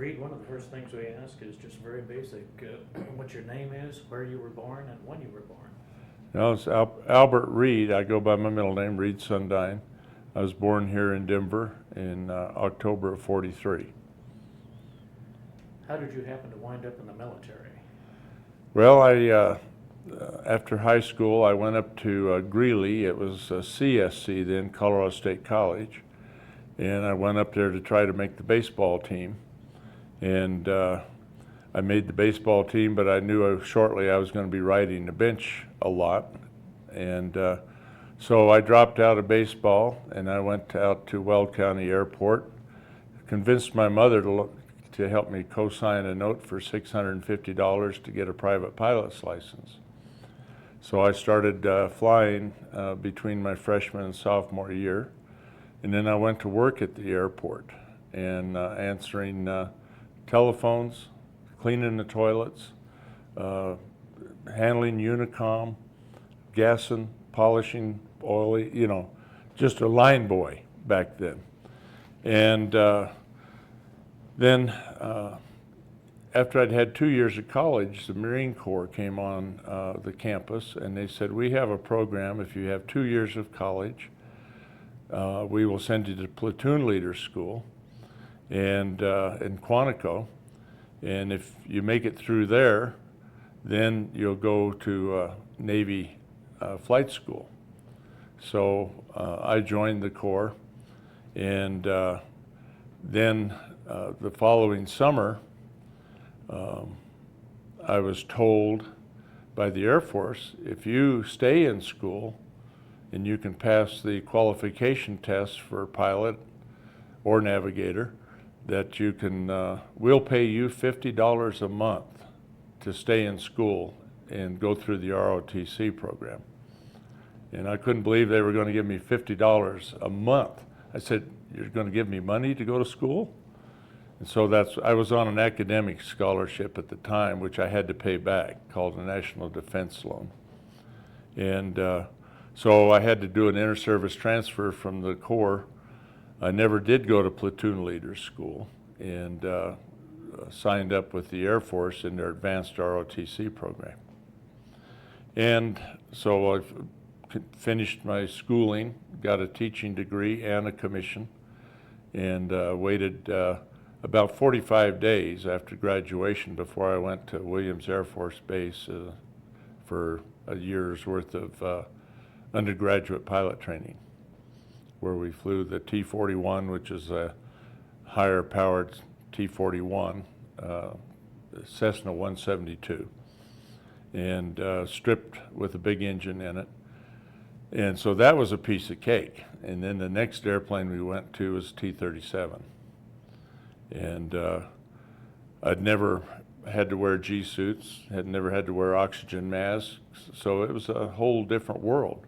Reed, one of the first things we ask is just very basic, what your name is, where you were born, and when you were born. No, it's Albert Reed. I go by my middle name, Reed Sundine. I was born here in Denver in October of '43. How did you happen to wind up in the military? Well, after high school, I went up to Greeley. It was CSC then, Colorado State College. And I went up there to try to make the baseball team. And I made the baseball team, but I knew shortly I was going to be riding the bench a lot. And so I dropped out of baseball and I went out to Weld County Airport, convinced my mother to help me co-sign a note for $650 to get a private pilot's license. So I started flying between my freshman and sophomore year. And then I went to work at the airport and answering telephones, cleaning the toilets, handling Unicom, gassing, polishing, oil, just a line boy back then. And then after I'd had 2 years of college, the Marine Corps came on the campus and they said, we have a program, if you have 2 years of college, we will send you to platoon leader school and in Quantico, and if you make it through there, then you'll go to Navy flight school. So I joined the Corps, and then the following summer, I was told by the Air Force, if you stay in school and you can pass the qualification test for pilot or navigator, that you can, we'll pay you $50 a month to stay in school and go through the ROTC program. And I couldn't believe they were going to give me $50 a month. I said, you're going to give me money to go to school? And so I was on an academic scholarship at the time, which I had to pay back, called a National Defense Loan. And so I had to do an inter-service transfer from the Corps. I never did go to platoon leader school, and signed up with the Air Force in their advanced ROTC program. And so I finished my schooling, got a teaching degree and a commission, and waited about 45 days after graduation before I went to Williams Air Force Base for a year's worth of undergraduate pilot training, where we flew the T-41, which is a higher powered T-41, Cessna 172, and stripped with a big engine in it. And so that was a piece of cake. And then the next airplane we went to was T-37. And I'd never had to wear G-suits, had never had to wear oxygen masks, so it was a whole different world.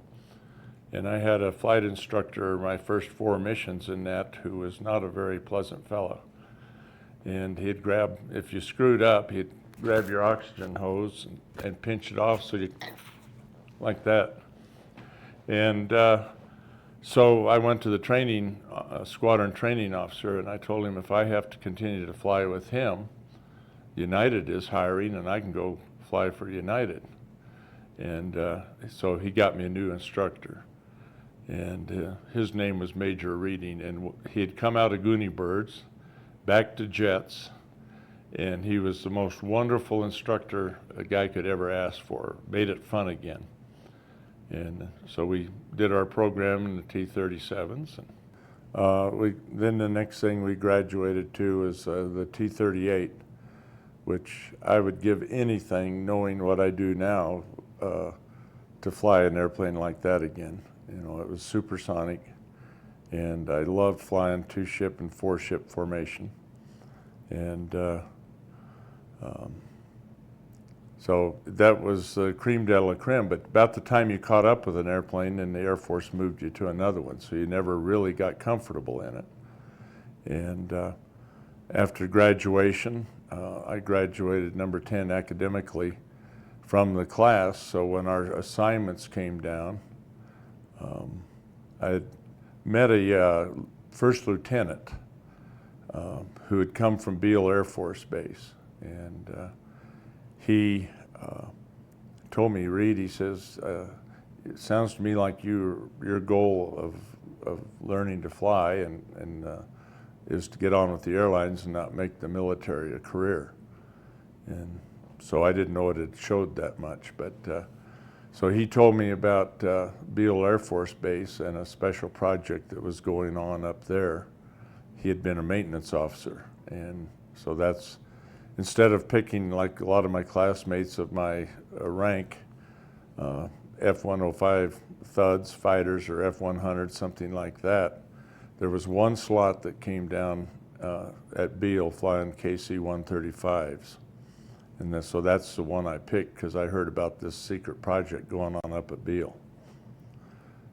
And I had a flight instructor my first 4 missions in that who was not a very pleasant fellow. And he'd grab, if you screwed up, he'd grab your oxygen hose and pinch it off so you, like that. And so I went to the training, squadron training officer, and I told him if I have to continue to fly with him, United is hiring and I can go fly for United. And so he got me a new instructor. And his name was Major Reading, and he had come out of Goonie Birds, back to jets, and he was the most wonderful instructor a guy could ever ask for. Made it fun again. And so we did our program in the T-37s. Then the next thing we graduated to was the T-38, which I would give anything, knowing what I do now, to fly an airplane like that again. It was supersonic, and I loved flying 2-ship and 4-ship formation. And so that was creme de la creme, but about the time you caught up with an airplane, then the Air Force moved you to another one, so you never really got comfortable in it. And after graduation, I graduated number 10 academically from the class, so when our assignments came down, I had met a first lieutenant who had come from Beale Air Force Base. And he told me, Reed, he says, it sounds to me like your goal of learning to fly and is to get on with the airlines and not make the military a career. And so I didn't know it showed that much, but so he told me about Beale Air Force Base and a special project that was going on up there. He had been a maintenance officer, and so that's, instead of picking like a lot of my classmates of my rank, F-105 thuds, fighters, or F-100, something like that, there was one slot that came down at Beale flying KC-135s. And so that's the one I picked because I heard about this secret project going on up at Beale.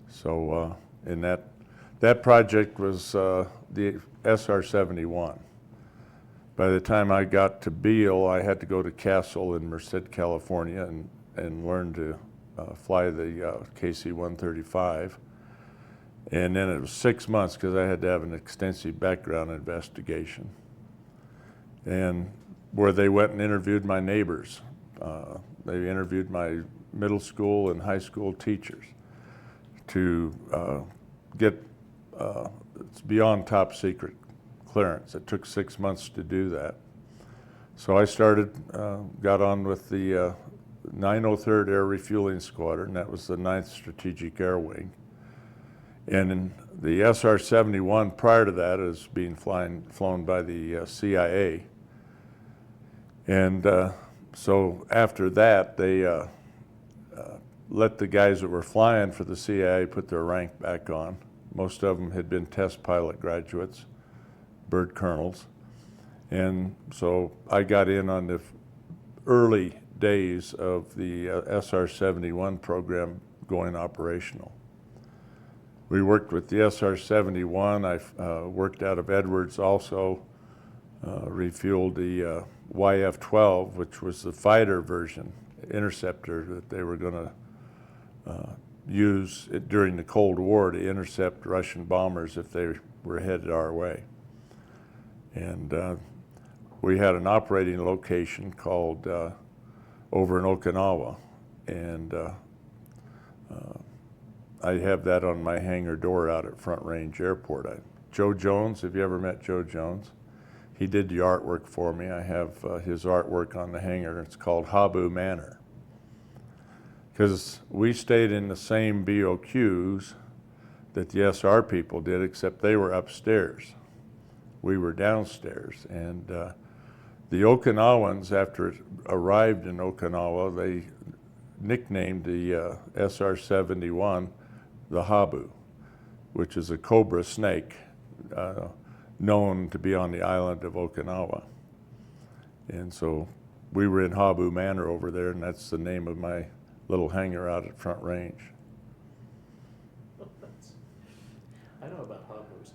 So, and that project was the SR-71. By the time I got to Beale, I had to go to Castle in Merced, California, and learn to fly the KC-135. And then it was 6 months because I had to have an extensive background investigation. And where they went and interviewed my neighbors. They interviewed my middle school and high school teachers to get, it's beyond top secret clearance. It took 6 months to do that. So I started, got on with the 903rd Air Refueling Squadron. That was the 9th Strategic Air Wing. And in the SR-71 prior to that is being flown by the CIA. And so after that, they let the guys that were flying for the CIA put their rank back on. Most of them had been test pilot graduates, bird colonels. And so I got in on the early days of the SR-71 program going operational. We worked with the SR-71. I worked out of Edwards also, refueled the YF-12, which was the fighter version, interceptor that they were going to use during the Cold War to intercept Russian bombers if they were headed our way. And we had an operating location called over in Okinawa, and I have that on my hangar door out at Front Range Airport. Joe Jones, have you ever met Joe Jones? He did the artwork for me. I have his artwork on the hangar. It's called Habu Manor. Because we stayed in the same BOQs that the SR people did, except they were upstairs. We were downstairs. And the Okinawans, after it arrived in Okinawa, they nicknamed the SR-71 the Habu, which is a cobra snake. Known to be on the island of Okinawa. And so we were in Habu Manor over there, and that's the name of my little hangar out at Front Range. I know about Habus.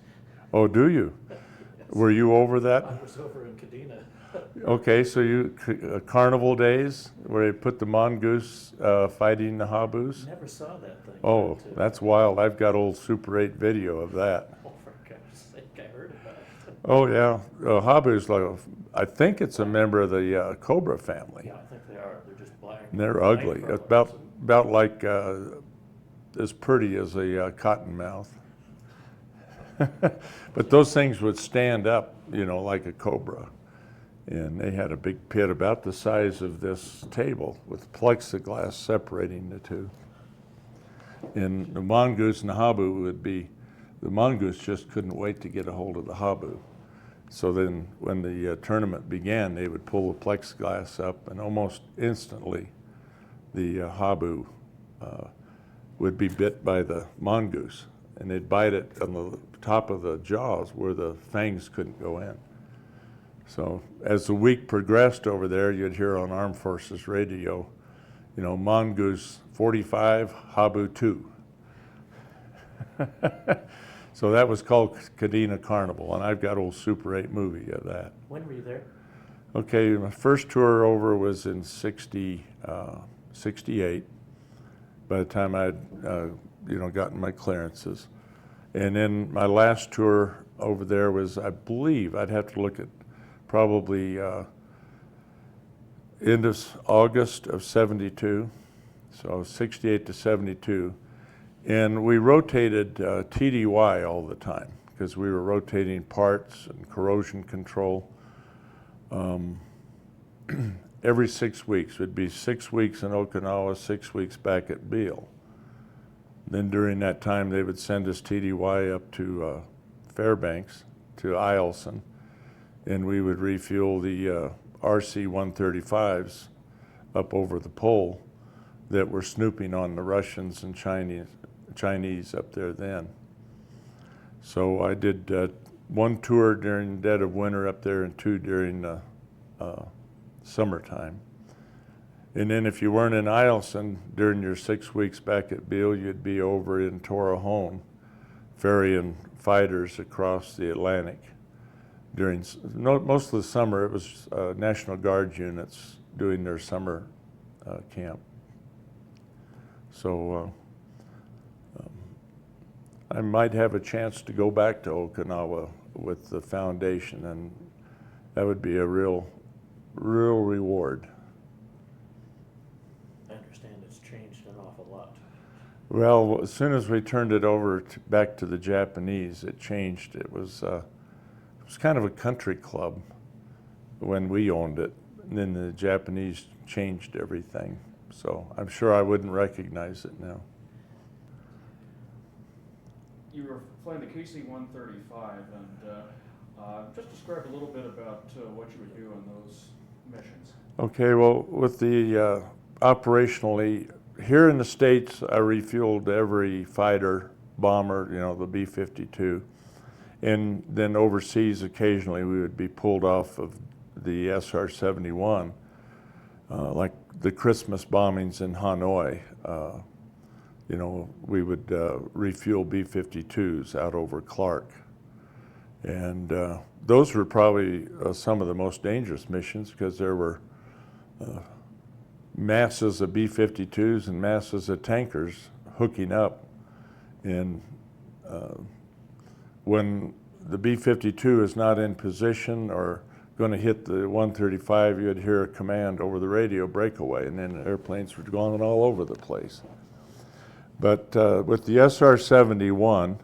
Oh, do you? Yes. Were you over that? I was over in Kadena. Okay, so you, carnival days, where they put the mongoose fighting the Habus? Never saw that thing. Oh, that's wild. I've got old Super 8 video of that. Oh, for gosh sake, I heard about it. Oh, yeah. Habu's like, I think it's a member of the cobra family. Yeah, I think they are. They're just black. And they're ugly. It's about like as pretty as a cottonmouth. But those things would stand up, you know, like a cobra. And they had a big pit about the size of this table with plexiglass separating the two. And the mongoose and the habu would be, the mongoose just couldn't wait to get a hold of the habu. So then when the tournament began, they would pull the plexiglass up, and almost instantly the habu would be bit by the mongoose. And they'd bite it on the top of the jaws where the fangs couldn't go in. So as the week progressed over there, you'd hear on Armed Forces radio, you know, mongoose 45, habu 2. So that was called Kadena Carnival, and I've got old Super 8 movie of that. When were you there? Okay, my first tour over was in 68. By the time I'd gotten my clearances. And then my last tour over there was, I believe, I'd have to look at probably end of August of 72, so 68 to 72. And we rotated TDY all the time because we were rotating parts and corrosion control. Every 6 weeks. It'd be 6 weeks in Okinawa, 6 weeks back at Beale. Then during that time, they would send us TDY up to Fairbanks, to Eielson, and we would refuel the RC-135s up over the pole that were snooping on the Russians and Chinese up there then. So I did 1 tour during the dead of winter up there and 2 during the summertime. And then if you weren't in Eielson during your 6 weeks back at Beale, you'd be over in Torrejon ferrying fighters across the Atlantic. During most of the summer, it was National Guard units doing their summer camp. So I might have a chance to go back to Okinawa with the foundation, and that would be a real reward. I understand it's changed an awful lot. Well, as soon as we turned it over back to the Japanese, it changed. It was kind of a country club when we owned it, and then the Japanese changed everything. So I'm sure I wouldn't recognize it now. You were flying the KC-135, and just describe a little bit about what you would do on those missions. Okay, well, with the operationally, here in the States, I refueled every fighter, bomber, you know, the B-52. And then overseas, occasionally, we would be pulled off of the SR-71, like the Christmas bombings in Hanoi. You know, we would refuel B-52s out over Clark. And those were probably some of the most dangerous missions because there were masses of B-52s and masses of tankers hooking up. And when the B-52 is not in position or going to hit the 135, you'd hear a command over the radio, breakaway, and then airplanes were going all over the place. But with the SR-71,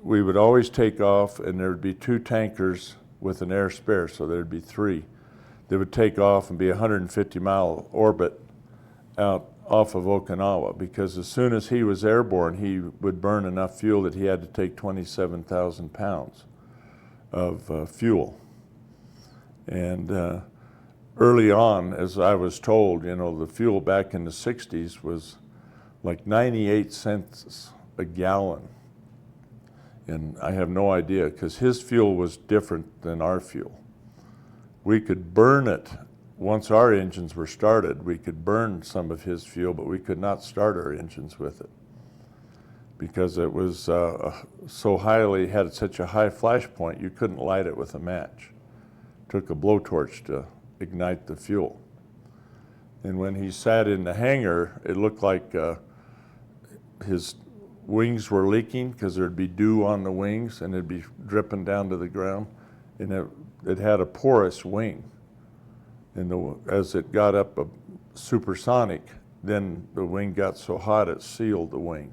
we would always take off, and there would be 2 tankers with an air spare, so there'd be 3. They would take off and be a 150-mile orbit out off of Okinawa, because as soon as he was airborne, he would burn enough fuel that he had to take 27,000 pounds of fuel. And early on, as I was told, you know, the fuel back in the 60s was like 98 cents a gallon. And I have no idea, because his fuel was different than our fuel. We could burn it. Once our engines were started, we could burn some of his fuel, but we could not start our engines with it because it was so highly, had such a high flash point, you couldn't light it with a match. It took a blowtorch to ignite the fuel. And when he sat in the hangar, it looked like his wings were leaking because there'd be dew on the wings and it'd be dripping down to the ground. And it had a porous wing. And as it got up supersonic, then the wing got so hot it sealed the wing,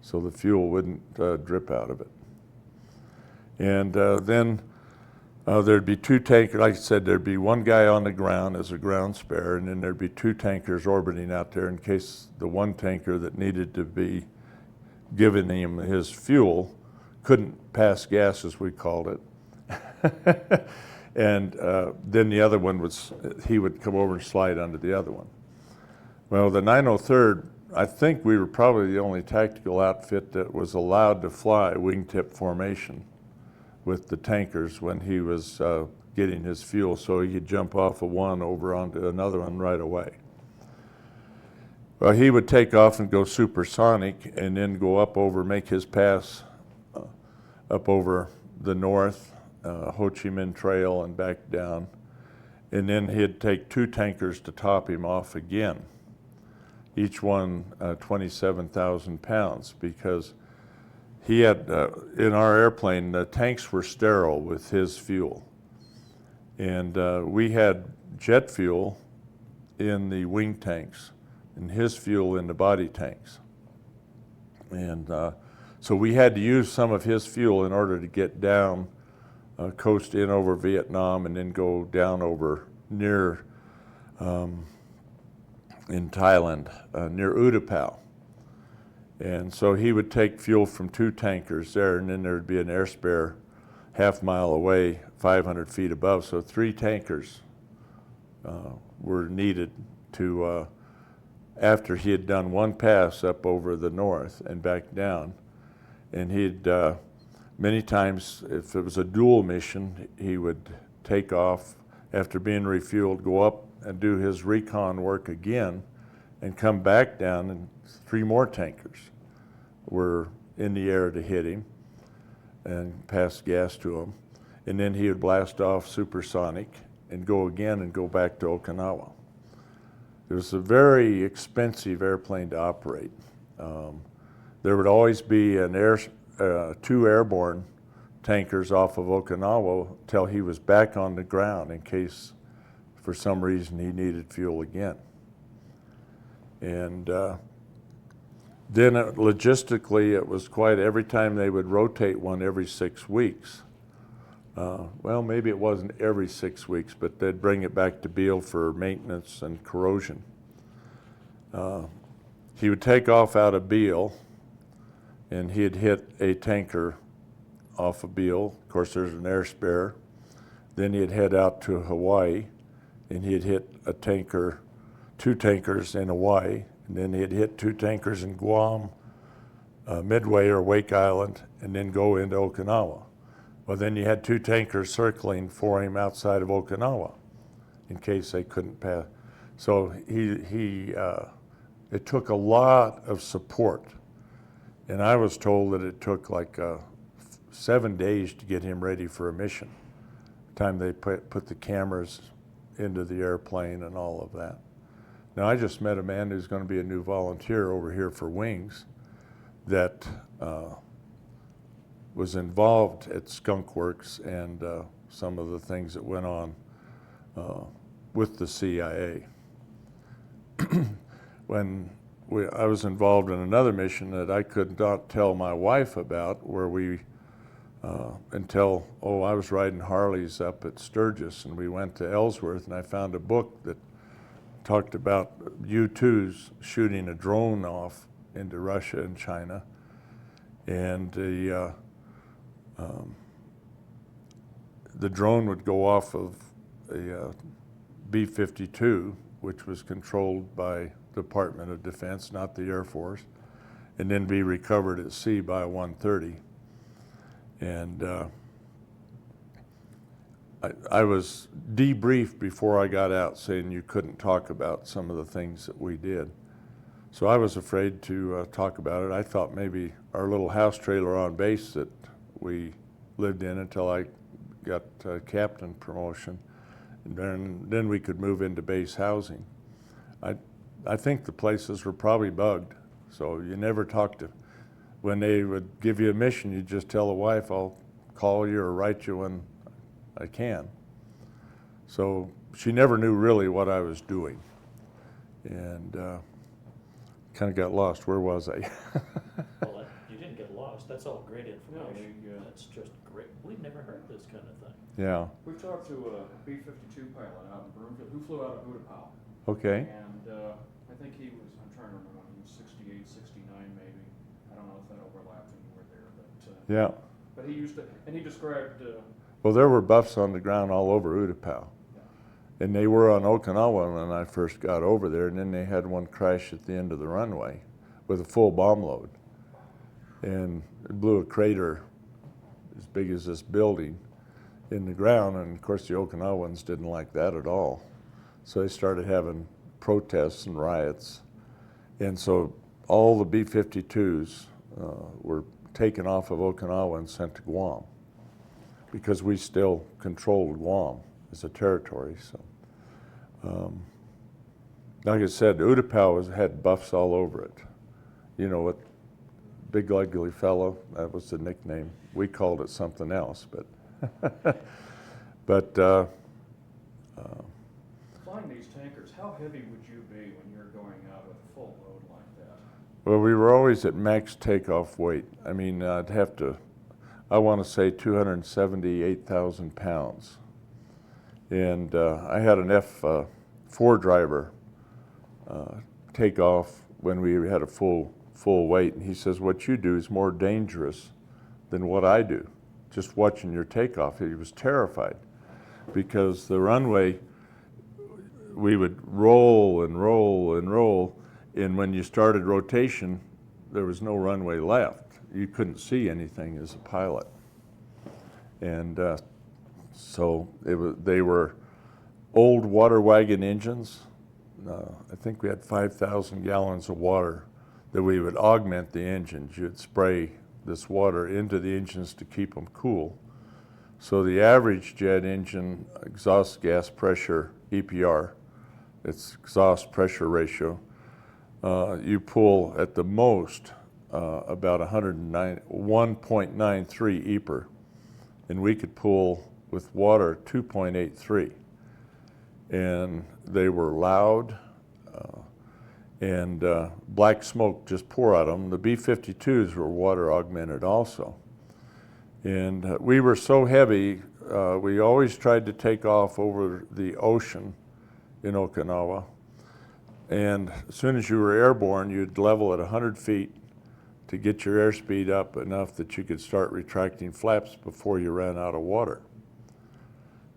so the fuel wouldn't drip out of it. And then there'd be 2 tankers. Like I said, there'd be 1 guy on the ground as a ground spare, and then there'd be 2 tankers orbiting out there in case the 1 tanker that needed to be giving him his fuel couldn't pass gas, as we called it. And then the other one he would come over and slide onto the other one. Well, the 903rd, I think we were probably the only tactical outfit that was allowed to fly wingtip formation with the tankers when he was getting his fuel, so he could jump off of one over onto another one right away. Well, he would take off and go supersonic and then go up over, make his pass up over the north, Ho Chi Minh Trail and back down. And then he'd take 2 tankers to top him off again, each one 27,000 pounds, because he had, in our airplane, the tanks were sterile with his fuel. And we had jet fuel in the wing tanks and his fuel in the body tanks. And so we had to use some of his fuel in order to get down, coast in over Vietnam, and then go down over near, in Thailand, near Utapao. And so he would take fuel from 2 tankers there, and then there'd be an air spare half-mile away, 500 feet above. So 3 tankers were needed to, after he had done 1 pass up over the north and back down. And he'd, many times, if it was a dual mission, he would take off after being refueled, go up and do his recon work again, and come back down, and 3 more tankers were in the air to hit him and pass gas to him. And then he would blast off supersonic and go again and go back to Okinawa. It was a very expensive airplane to operate. There would always be 2 airborne tankers off of Okinawa till he was back on the ground in case for some reason he needed fuel again. And then logistically it was quite, every time they would rotate one every 6 weeks. Well, maybe it wasn't every 6 weeks, but they'd bring it back to Beale for maintenance and corrosion. He would take off out of Beale, and he'd hit a tanker off of Beale. Of course, there's an air spare. Then he'd head out to Hawaii, and he'd hit a tanker, 2 tankers in Hawaii, and then he'd hit 2 tankers in Guam, Midway or Wake Island, and then go into Okinawa. Well, then you had 2 tankers circling for him outside of Okinawa in case they couldn't pass. So it took a lot of support. And I was told that it took like 7 days to get him ready for a mission. The time they put the cameras into the airplane and all of that. Now, I just met a man who's going to be a new volunteer over here for Wings that was involved at Skunk Works and some of the things that went on with the CIA. When I was involved in another mission that I could not tell my wife about, where we, until, I was riding Harleys up at Sturgis, and we went to Ellsworth, and I found a book that talked about U-2s shooting a drone off into Russia and China. And the drone would go off of a B-52, which was controlled by Department of Defense, not the Air Force, and then be recovered at sea by a 130. And I was debriefed before I got out, saying you couldn't talk about some of the things that we did. So I was afraid to talk about it. I thought maybe our little house trailer on base that we lived in until I got captain promotion, and then we could move into base housing. I think the places were probably bugged, so you never talk to, when they would give you a mission, you just tell the wife, I'll call you or write you when I can. So she never knew really what I was doing, and kind of got lost. Where was I? Well, you didn't get lost. That's all great information. That's just great. We've never heard this kind of thing. Yeah. We've talked to a B-52 pilot out in Broomfield who flew out of Utapao. Okay. And I think he was, I'm trying to remember when he was 68, 69 maybe. I don't know if that overlapped when you were there, but Yeah. but he used to, and he described Well, there were buffs on the ground all over Utapao. And they were on Okinawa when I first got over there, and then they had one crash at the end of the runway with a full bomb load. And it blew a crater as big as this building in the ground, and of course the Okinawans didn't like that at all. So they started having protests and riots. And so all the B-52s were taken off of Okinawa and sent to Guam, because we still controlled Guam as a territory. So, like I said, Utapao had buffs all over it. You know, Big ugly fellow, that was the nickname. We called it something else, but Flying these tankers, how heavy would you be when you're going out with a full load like that? well, we were always at max takeoff weight. I mean, I want to say 278,000 pounds. And I had an F4 driver take off when we had a full weight, and he says, what you do is more dangerous than what I do. Just watching your takeoff, he was terrified because the runway, we would roll and roll and roll, and when you started rotation, there was no runway left. You couldn't see anything as a pilot. And so they were old water wagon engines. I think we had 5,000 gallons of water that we would augment the engines. You'd spray this water into the engines to keep them cool. So the average jet engine exhaust gas pressure, EPR, its exhaust pressure ratio, you pull at the most about 1.93 EPR, and we could pull with water 2.83. And they were loud, and black smoke just pour out of them. The B-52s were water augmented also. And we were so heavy, we always tried to take off over the ocean in Okinawa. And as soon as you were airborne, you'd level at 100 feet to get your airspeed up enough that you could start retracting flaps before you ran out of water.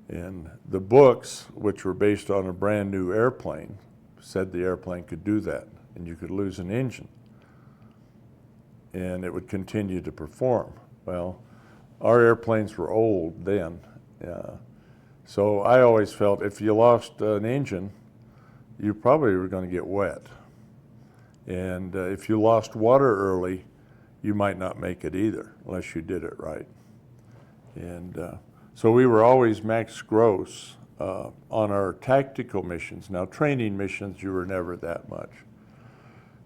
And the books, which were based on a brand new airplane, said the airplane could do that, and you could lose an engine, and it would continue to perform. Well, our airplanes were old then, so I always felt if you lost an engine, you probably were going to get wet. And if you lost water early, you might not make it either, unless you did it right. And so we were always max gross on our tactical missions. Now, training missions, you were never that much.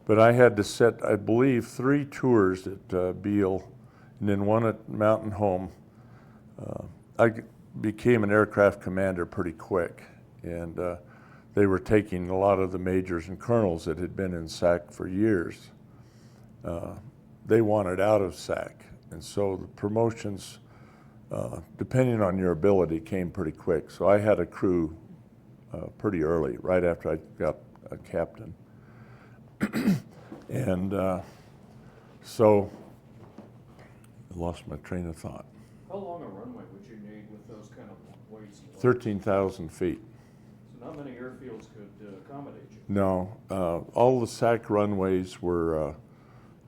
But I had to set, I believe, 3 tours at Beale, and then 1 at Mountain Home. I became an aircraft commander pretty quick, and they were taking a lot of the majors and colonels that had been in SAC for years. They wanted out of SAC, and so the promotions, depending on your ability, came pretty quick. So I had a crew pretty early, right after I got a captain. And so I lost my train of thought. How long a runway would you need with those kind of weights? 13,000 feet. So not many airfields could accommodate you. No, all the SAC runways were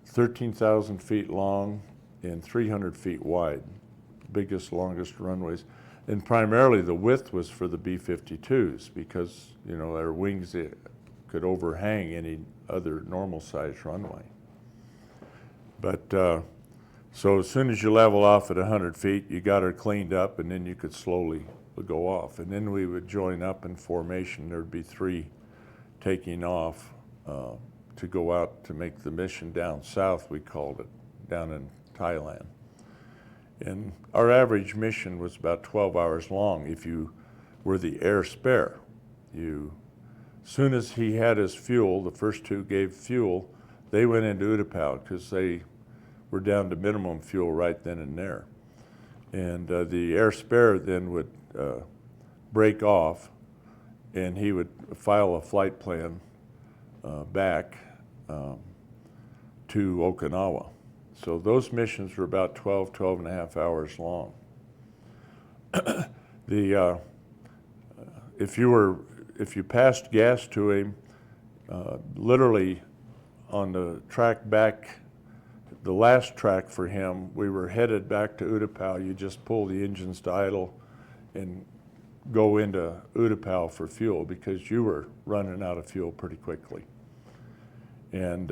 13,000 feet long and 300 feet wide. Biggest, longest runways. And primarily the width was for the B-52s because, you know, their wings could overhang any other normal size runway. But so as soon as you level off at 100 feet, you got her cleaned up, and then you could slowly go off. And then we would join up in formation. There'd be 3 taking off to go out to make the mission down south, we called it, down in Thailand. And our average mission was about 12 hours long if you were the air spare. Soon as he had his fuel, the first 2 gave fuel, they went into Utapao because they were down to minimum fuel right then and there. And the air spare then would break off, and he would file a flight plan back to Okinawa. So those missions were about 12 and a half hours long. If you passed gas to him, literally on the track back, the last track for him, we were headed back to Utapao. You just pull the engines to idle and go into Utapao for fuel because you were running out of fuel pretty quickly. And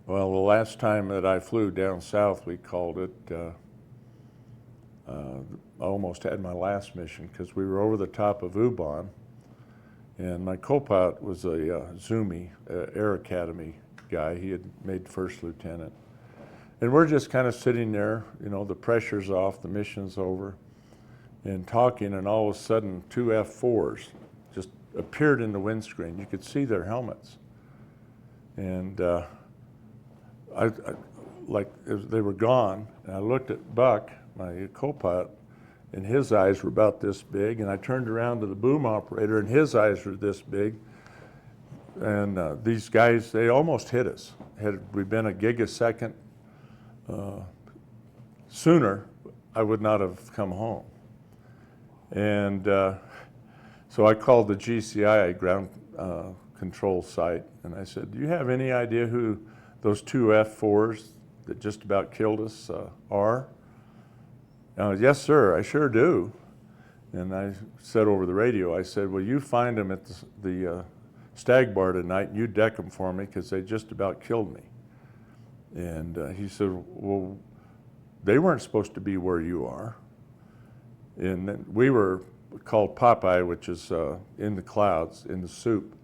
well, the last time that I flew down south, we called it, I almost had my last mission because we were over the top of Ubon, and my co-pilot was a Zumi Air Academy guy. He had made first lieutenant. And we're just kind of sitting there, you know, the pressure's off, the mission's over, and talking, and all of a sudden 2 F-4s just appeared in the windscreen. You could see their helmets. And they were gone, and I looked at Buck, my co-pilot, and his eyes were about this big, and I turned around to the boom operator, and his eyes were this big. And these guys, they almost hit us. Had we been a gig a second sooner, I would not have come home. And so I called the GCI ground control site, and I said, do you have any idea who those 2 F-4s that just about killed us are? Yes, sir, I sure do. And I said over the radio, I said, well, you find them at the stag bar tonight, and you deck them for me, because they just about killed me. And he said, well, they weren't supposed to be where you are. And then we were called Popeye, which is in the clouds, in the soup.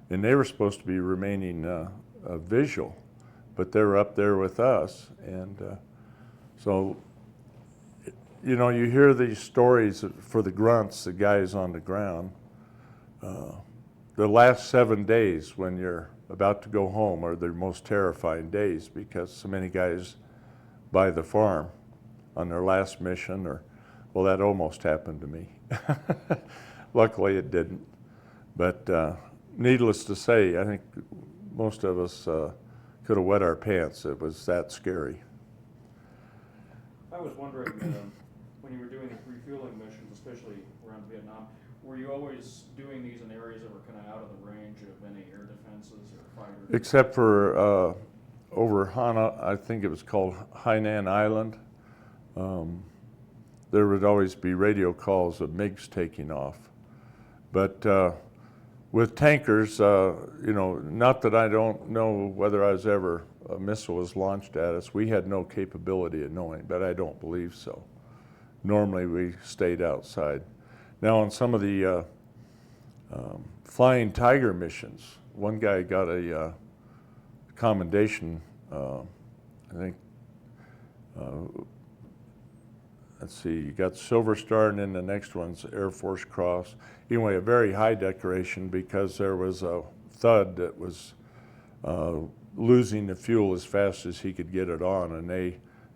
And they were supposed to be remaining visual, but they were up there with us. And so, you know, you hear these stories for the grunts, the guys on the ground. The last 7 days when you're about to go home are the most terrifying days, because so many guys by the farm on their last mission, or, well, that almost happened to me. Luckily it didn't. But needless to say, I think most of us could have wet our pants. It was that scary. I was wondering, when you were doing the refueling missions, especially around Vietnam, were you always doing these in areas that were kind of out of the range of any air defenses or fighters? Except for over Hana, I think it was called Hainan Island. There would always be radio calls of MiGs taking off. But with tankers, you know, not that I don't know whether a missile was launched at us. We had no capability of knowing, but I don't believe so. Normally we stayed outside. Now on some of the Flying Tiger missions, one guy got a commendation, I think, let's see, you got Silver Star, and then the next one's Air Force Cross. Anyway, a very high decoration, because there was a thud that was losing the fuel as fast as he could get it on, and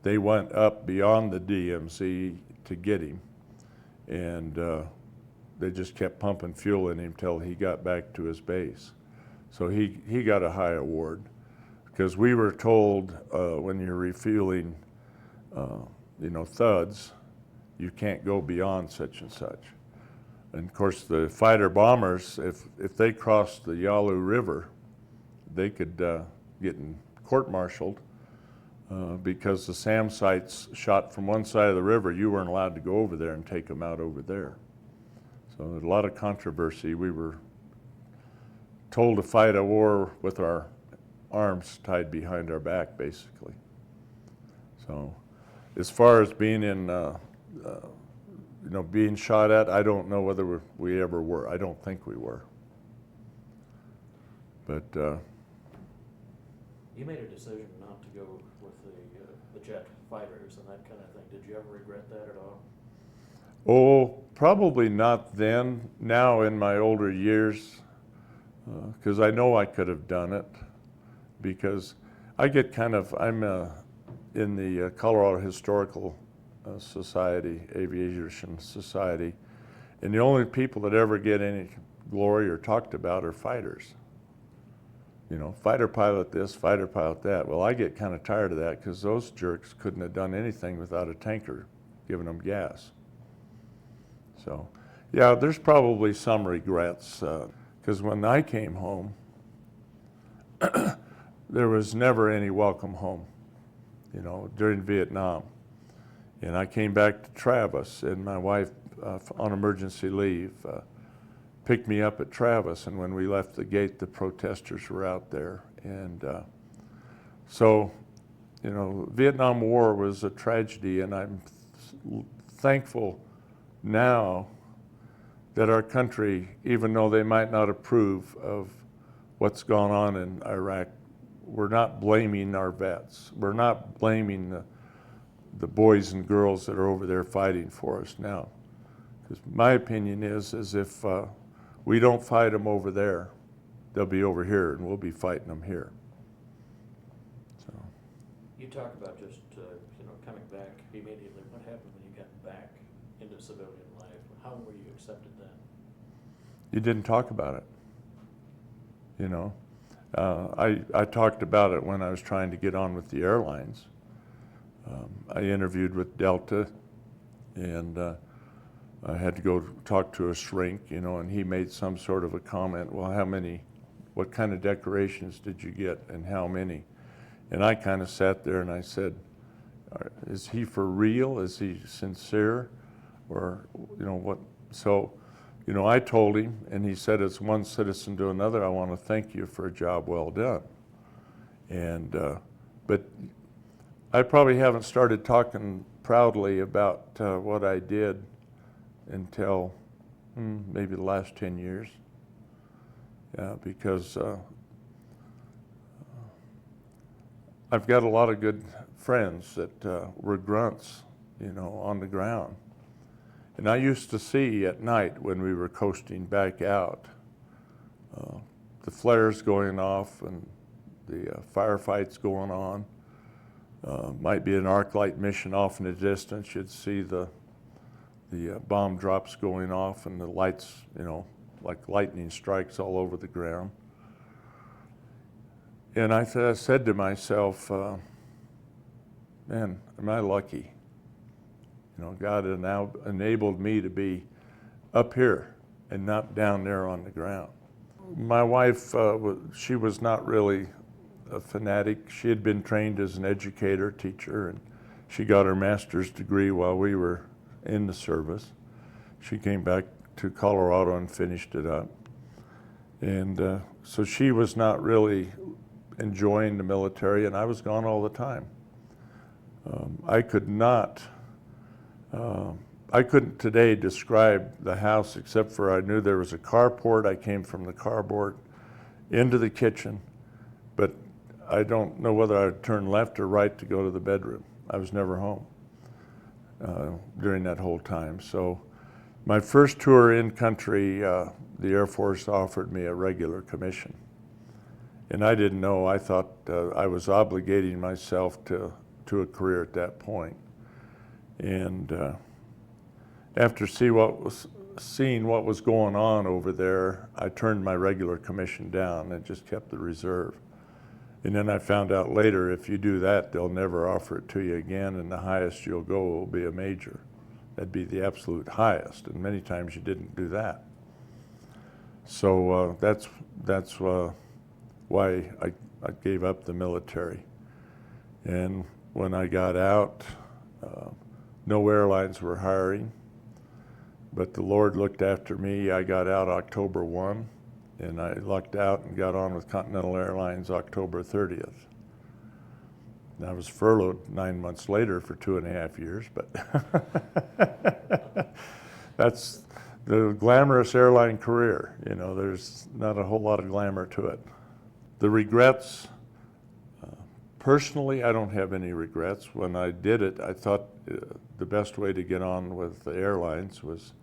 they went up beyond the DMZ to get him, and they just kept pumping fuel in him till he got back to his base. So he got a high award, because we were told when you're refueling you know, thuds, you can't go beyond such and such. And of course the fighter bombers, if they crossed the Yalu River, they could get court-martialed because the SAM sites shot from one side of the river. You weren't allowed to go over there and take them out over there. So a lot of controversy. We were told to fight a war with our arms tied behind our back, basically. So as far as being in, you know, being shot at, I don't know whether we ever were. I don't think we were. But you made a decision not to go with the jet fighters and that kind of thing. Did you ever regret that at all? oh, probably not then. Now in my older years, because I know I could have done it, because I get kind of, I'm in the Colorado Historical Society, Aviation Society, and the only people that ever get any glory or talked about are fighters. You know, fighter pilot this, fighter pilot that. Well, I get kind of tired of that, because those jerks couldn't have done anything without a tanker giving them gas. So, yeah, there's probably some regrets, because when I came home, there was never any welcome home, you know, during Vietnam. And I came back to Travis, and my wife, on emergency leave, picked me up at Travis, and when we left the gate, the protesters were out there. And so, you know, Vietnam War was a tragedy, and I'm thankful now that our country, even though they might not approve of what's gone on in Iraq, we're not blaming our vets. We're not blaming the boys and girls that are over there fighting for us now. Because my opinion is if we don't fight them over there, they'll be over here and we'll be fighting them here. So. You talk about just, coming back immediately. What happened when you got back into civilian life? How were you accepted then? You didn't talk about it, I talked about it when I was trying to get on with the airlines. I interviewed with Delta, and I had to go talk to a shrink, and he made some sort of a comment, well, what kind of decorations did you get and how many? And I kind of sat there and I said, is he for real? Is he sincere? Or, what? So, I told him, and he said, as one citizen to another, I want to thank you for a job well done. And, but I probably haven't started talking proudly about what I did until maybe the last 10 years. Yeah, because I've got a lot of good friends that were grunts, on the ground. And I used to see at night when we were coasting back out, the flares going off and the firefights going on. Might be an arc light mission off in the distance. You'd see the bomb drops going off and the lights, like lightning strikes all over the ground. And I said to myself, man, am I lucky? God has now enabled me to be up here and not down there on the ground. My wife, she was not really a fanatic. She had been trained as an educator, teacher, and she got her master's degree while we were in the service. She came back to Colorado and finished it up. And so she was not really enjoying the military, and I was gone all the time. I couldn't today describe the house except for I knew there was a carport. I came from the carport into the kitchen, but I don't know whether I'd turn left or right to go to the bedroom. I was never home during that whole time. So my first tour in country, the Air Force offered me a regular commission. And I didn't know. I thought I was obligating myself to a career at that point. And after seeing what was going on over there, I turned my regular commission down and just kept the reserve. And then I found out later, if you do that, they'll never offer it to you again, and the highest you'll go will be a major. That'd be the absolute highest, and many times you didn't do that. So that's why I gave up the military. And when I got out, no airlines were hiring, but the Lord looked after me. I got out October 1, and I lucked out and got on with Continental Airlines October 30th. And I was furloughed 9 months later for 2.5 years, but that's the glamorous airline career. There's not a whole lot of glamour to it. The regrets, personally, I don't have any regrets. When I did it, I thought the best way to get on with the airlines was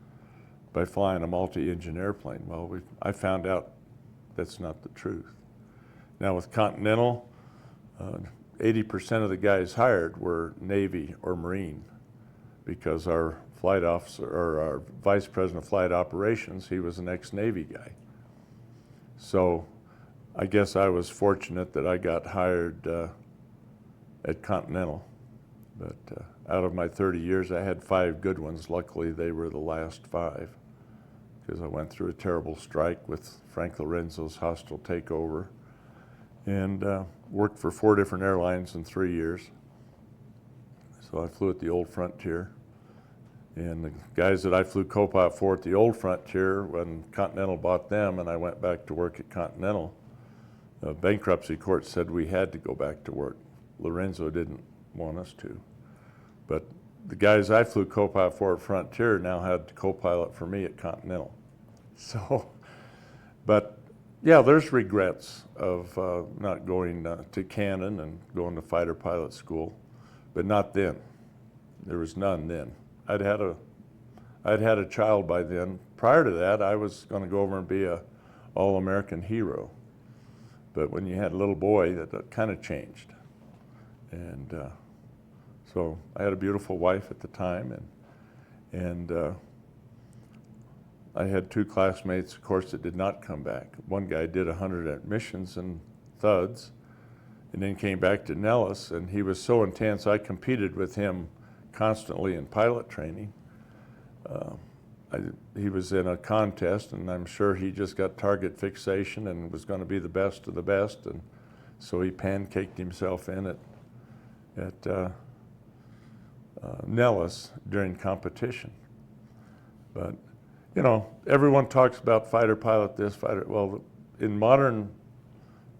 by flying a multi-engine airplane. Well, I found out that's not the truth. Now with Continental, 80% of the guys hired were Navy or Marine, because our flight officer, or our vice president of flight operations, he was an ex-Navy guy. So I guess I was fortunate that I got hired at Continental. But out of my 30 years, I had 5 good ones. Luckily, they were the last 5, because I went through a terrible strike with Frank Lorenzo's hostile takeover, and worked for 4 different airlines in 3 years. So I flew at the old Frontier. And the guys that I flew co-pilot for at the old Frontier, when Continental bought them and I went back to work at Continental, the bankruptcy court said we had to go back to work. Lorenzo didn't want us to. But the guys I flew co-pilot for at Frontier now had to co-pilot for me at Continental. So, but Yeah, there's regrets of not going to Cannon and going to fighter pilot school, but not then. There was none then. I'd had a child by then. Prior to that, I was going to go over and be a all-American hero. But when you had a little boy, that kind of changed. And so I had a beautiful wife at the time, and I had 2 classmates, of course, that did not come back. One guy did 100 admissions and thuds, and then came back to Nellis, and he was so intense, I competed with him constantly in pilot training. He was in a contest, and I'm sure he just got target fixation and was going to be the best of the best, and so he pancaked himself in at Nellis during competition. But you know, everyone talks about fighter pilot this, fighter. Well, in modern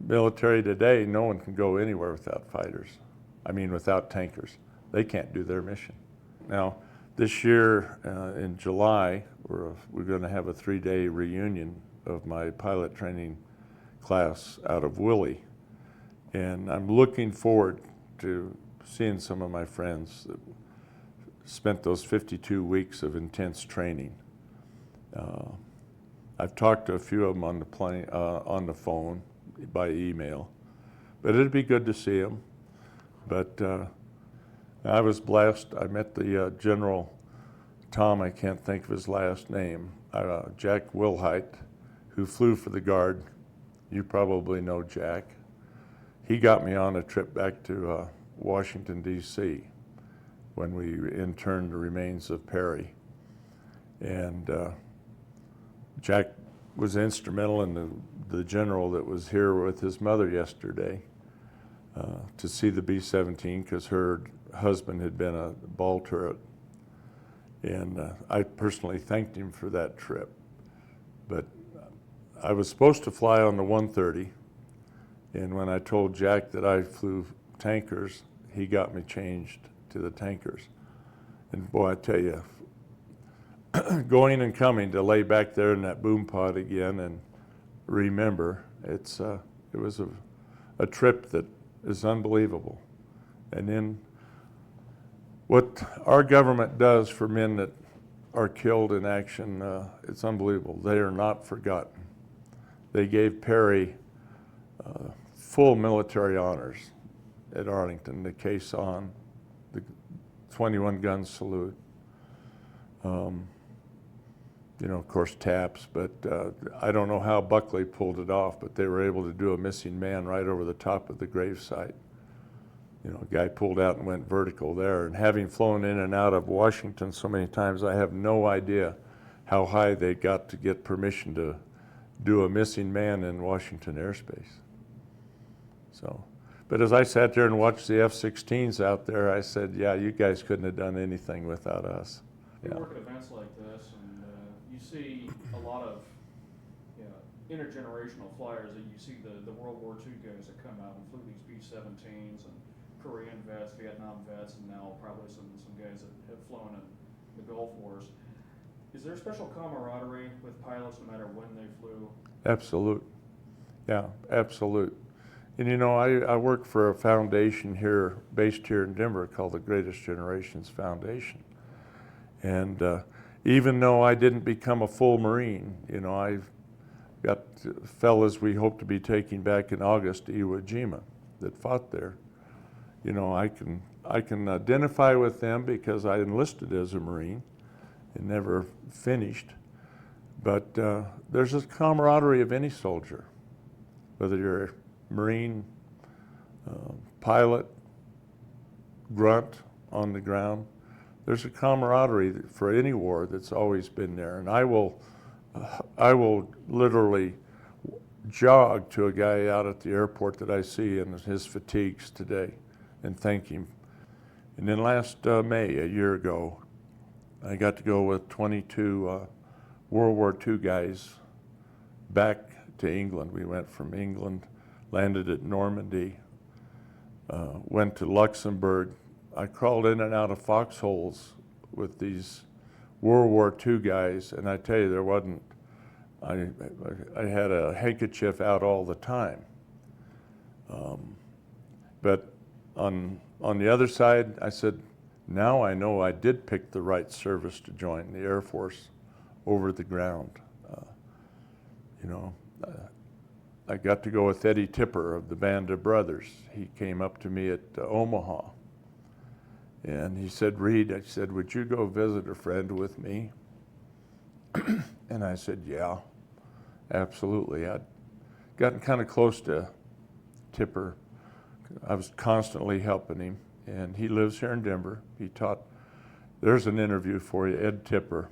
military today, no one can go anywhere without fighters. I mean, without tankers. They can't do their mission. Now, this year in July, we're going to have a 3-day reunion of my pilot training class out of Willie. And I'm looking forward to seeing some of my friends that spent those 52 weeks of intense training. I've talked to a few of them on the plane, on the phone, by email, but it'd be good to see them. But I was blessed. I met the General Tom, I can't think of his last name, Jack Wilhite, who flew for the Guard. You probably know Jack. He got me on a trip back to Washington, D.C. when we interned the remains of Perry. And Jack was instrumental in the general that was here with his mother yesterday to see the B-17 because her husband had been a ball turret. And I personally thanked him for that trip. But I was supposed to fly on the 130, and when I told Jack that I flew tankers, he got me changed to the tankers. And boy, I tell you, going and coming to lay back there in that boom pod again and remember, it was a trip that is unbelievable. And then what our government does for men that are killed in action, it's unbelievable. They are not forgotten. They gave Perry full military honors at Arlington, the caisson, the 21 gun salute. You know, of course, taps, but I don't know how Buckley pulled it off, but they were able to do a missing man right over the top of the gravesite. You know, a guy pulled out and went vertical there. And having flown in and out of Washington so many times, I have no idea how high they got to get permission to do a missing man in Washington airspace. So, but as I sat there and watched the F-16s out there, I said, yeah, you guys couldn't have done anything without us. You Yeah. work at events like this, and you see a lot of intergenerational flyers. That you see the World War II guys that come out and flew these B-17s, and Korean vets, Vietnam vets, and now probably some guys that have flown in the Gulf Wars. Is there special camaraderie with pilots no matter when they flew? Absolute. Yeah, absolute. And you know, I work for a foundation here, based here in Denver, called the Greatest Generations Foundation. And even though I didn't become a full Marine, you know, I've got fellas we hope to be taking back in August to Iwo Jima that fought there. You know, I can identify with them because I enlisted as a Marine and never finished. But there's a camaraderie of any soldier, whether you're a Marine, pilot, grunt on the ground. There's a camaraderie for any war that's always been there. And I will literally jog to a guy out at the airport that I see in his fatigues today and thank him. And then last May, a year ago, I got to go with 22 World War II guys back to England. We went from England, landed at Normandy, went to Luxembourg. I crawled in and out of foxholes with these World War II guys, and I tell you, there wasn't I had a handkerchief out all the time. But on the other side, I said, now I know I did pick the right service to join, the Air Force over the ground. You know, I got to go with Eddie Tipper of the Band of Brothers. He came up to me at Omaha, and he said, Reed, I said, would you go visit a friend with me? And I said, yeah, absolutely. I'd gotten kind of close to Tipper. I was constantly helping him, and he lives here in Denver. He taught, there's an interview for you, Ed Tipper.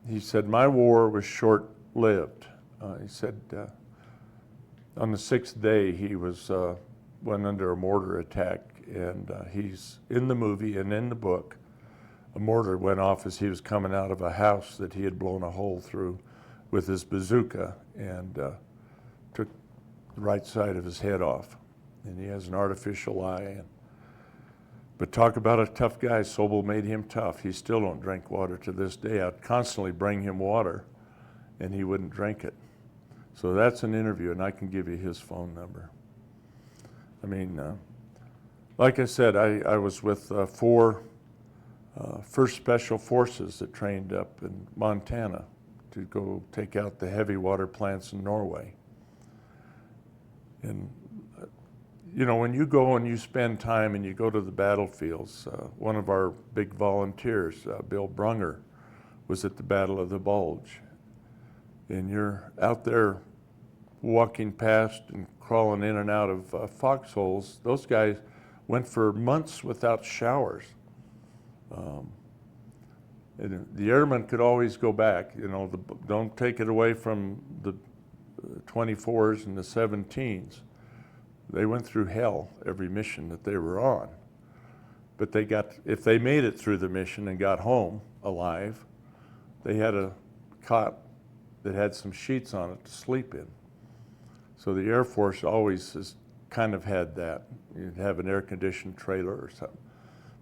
He said, my war was short-lived. He said, on the 6th day, he went under a mortar attack, and he's in the movie and in the book. A mortar went off as he was coming out of a house that he had blown a hole through with his bazooka, and took the right side of his head off. And he has an artificial eye. But talk about a tough guy. Sobel made him tough. He still don't drink water to this day. I'd constantly bring him water, and he wouldn't drink it. So that's an interview, and I can give you his phone number. I mean, like I said, I was with 4 First Special Forces that trained up in Montana to go take out the heavy water plants in Norway. And you know, when you go and you spend time and you go to the battlefields, one of our big volunteers, Bill Brunger, was at the Battle of the Bulge. And you're out there walking past and crawling in and out of foxholes. Those guys went for months without showers. And the airmen could always go back. You know, don't take it away from the 24s and the 17s. They went through hell every mission that they were on. But if they made it through the mission and got home alive, they had a cot that had some sheets on it to sleep in. So the Air Force always has kind of had that. You'd have an air-conditioned trailer or something.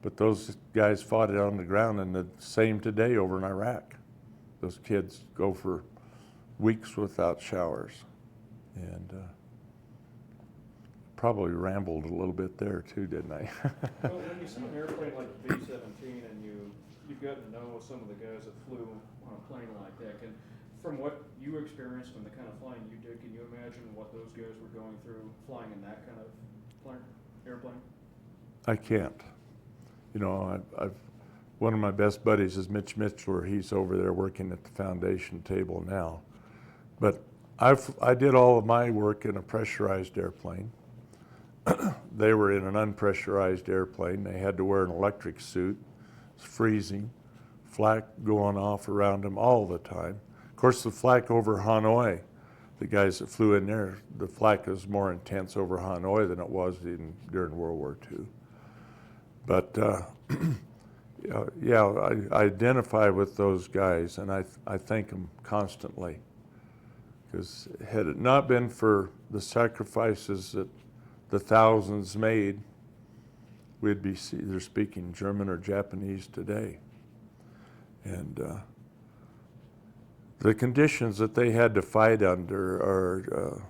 But those guys fought it on the ground, and the same today over in Iraq. Those kids go for weeks without showers. And probably rambled a little bit there too, didn't I? Well, when you see an airplane like the B-17 and you've gotten to know some of the guys that flew on a plane like that, from what you experienced and the kind of flying you did, can you imagine what those guys were going through flying in that kind of airplane? I can't. You know, one of my best buddies is Mitch Mitchler. He's over there working at the foundation table now. But I did all of my work in a pressurized airplane. They were in an unpressurized airplane. They had to wear an electric suit. It's freezing, flak going off around them all the time. Of course, the flak over Hanoi, the guys that flew in there, the flak was more intense over Hanoi than it was during World War II. But yeah, I identify with those guys, and I thank them constantly. Because had it not been for the sacrifices that the thousands made, we'd be either speaking German or Japanese today. And the conditions that they had to fight under are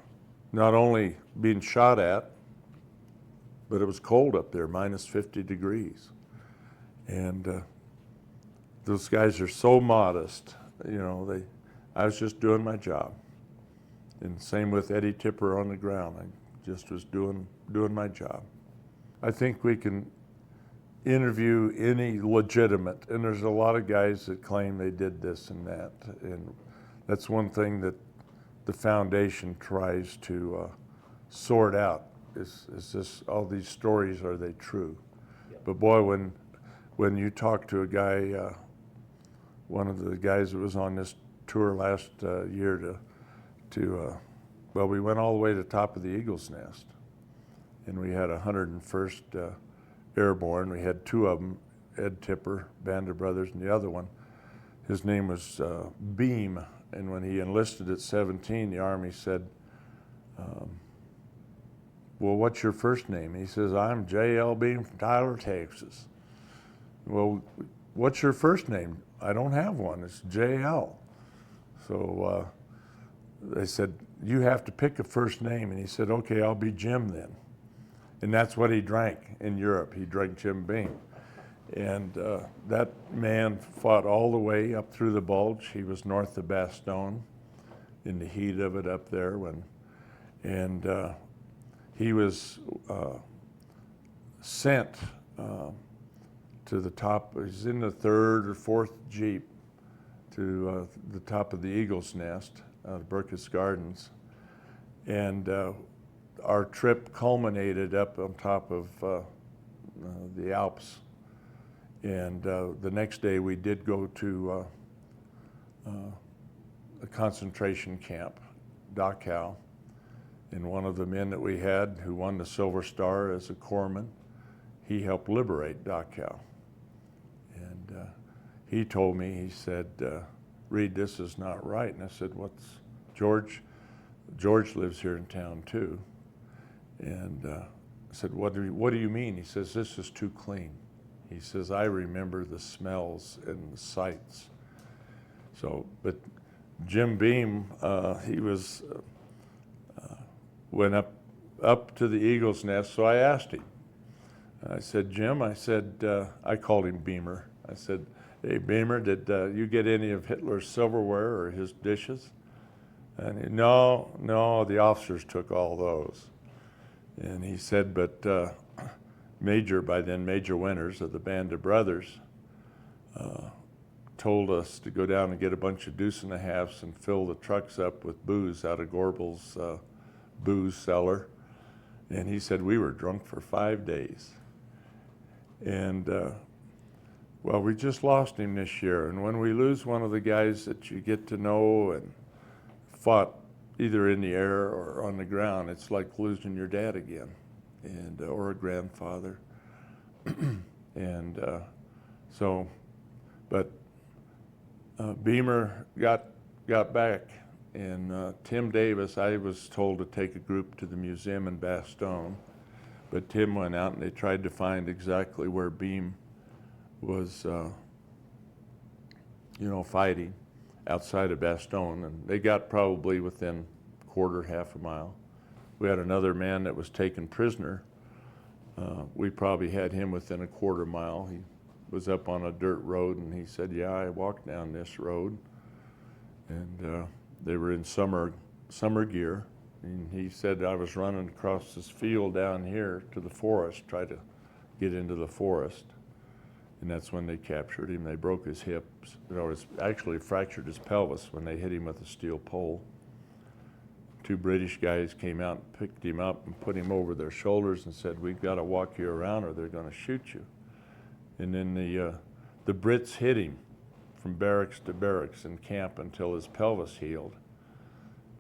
not only being shot at, but it was cold up there, minus 50 degrees. And those guys are so modest, you know, I was just doing my job. And same with Eddie Tipper on the ground. I just was doing my job. I think we can interview any legitimate, and there's a lot of guys that claim they did this and that, and that's one thing that the foundation tries to sort out. Is this, all these stories, are they true? Yep. But boy, when you talk to a guy, one of the guys that was on this tour last year well, we went all the way to the top of the Eagle's Nest, and we had 101st Airborne. We had 2 of them, Ed Tipper, Band of Brothers, and the other one, his name was Beam. And when he enlisted at 17, the Army said, well, what's your first name? He says, I'm J.L. Beam from Tyler, Texas. Well, what's your first name? I don't have one, it's J.L. So they said, you have to pick a first name. And he said, okay, I'll be Jim then. And that's what he drank in Europe. He drank Jim Beam. And that man fought all the way up through the Bulge. He was north of Bastogne in the heat of it up there. And he was sent to the top. He's in the third or fourth Jeep to the top of the Eagle's Nest out of Burkus Gardens. And our trip culminated up on top of the Alps. And the next day we did go to a concentration camp, Dachau. And one of the men that we had who won the Silver Star as a corpsman, he helped liberate Dachau. And he told me, he said, Reed, this is not right. And I said, what's George? George lives here in town too. And I said, what do you mean? He says, this is too clean. He says, I remember the smells and the sights. So, but Jim Beam, he was, went up to the Eagle's Nest, so I asked him. I said, Jim, I said, I called him Beamer. I said, hey, Beamer, did you get any of Hitler's silverware or his dishes? And he, no, the officers took all those. And he said, but Major Winters of the Band of Brothers told us to go down and get a bunch of deuce and a halves and fill the trucks up with booze out of Gorbel's booze cellar. And he said, we were drunk for 5 days. And well, we just lost him this year. And when we lose one of the guys that you get to know and fought either in the air or on the ground, it's like losing your dad again, and or a grandfather. And so, but Beamer got back, and Tim Davis, I was told to take a group to the museum in Bastogne, but Tim went out and they tried to find exactly where Beam was, fighting outside of Bastogne, and they got probably within half a mile. We had another man that was taken prisoner. We probably had him within a quarter mile. He was up on a dirt road, and he said, yeah, I walked down this road. And they were in summer gear. And he said, I was running across this field down here to the forest, try to get into the forest. And that's when they captured him. They broke his hips. Actually fractured his pelvis when they hit him with a steel pole. 2 British guys came out and picked him up and put him over their shoulders and said, we've got to walk you around or they're going to shoot you. And then the Brits hit him from barracks to barracks in camp until his pelvis healed.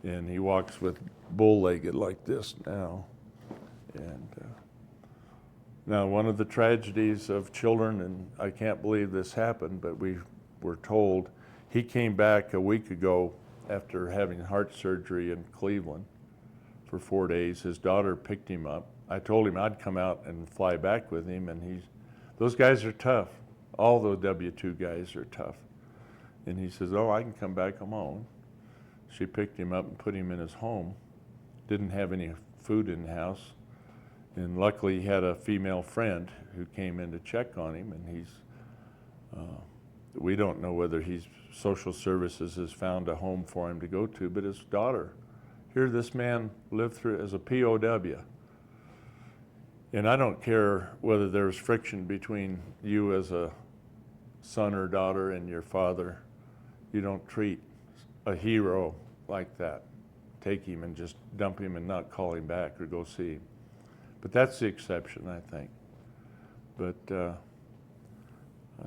And he walks with bull-legged like this now. And now one of the tragedies of children, and I can't believe this happened, but we were told, he came back a week ago after having heart surgery in Cleveland for 4 days. His daughter picked him up. I told him I'd come out and fly back with him, and those guys are tough. All the W2 guys are tough. And he says, oh, I can come back alone. She picked him up and put him in his home. Didn't have any food in the house. And luckily he had a female friend who came in to check on him, and we don't know whether social services has found a home for him to go to, but his daughter, here this man lived through as a POW. And I don't care whether there's friction between you as a son or daughter and your father. You don't treat a hero like that. Take him and just dump him and not call him back or go see him. But that's the exception, I think. But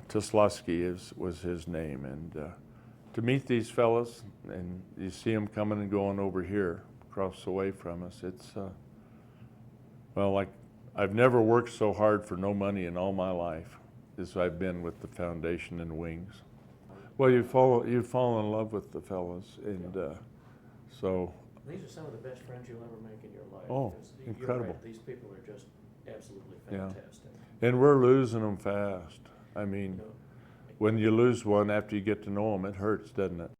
Teslavsky was his name, and to meet these fellas, and you see them coming and going over here, across the way from us, it's, well, like, I've never worked so hard for no money in all my life as I've been with the foundation and Wings. Well, you fall in love with the fellas, and so. These are some of the best friends you'll ever make in your life. Oh, 'Cause incredible. You're right, these people are just absolutely Yeah. fantastic. And we're losing them fast. I You mean, know, when you lose one after you get to know them, it hurts, doesn't it?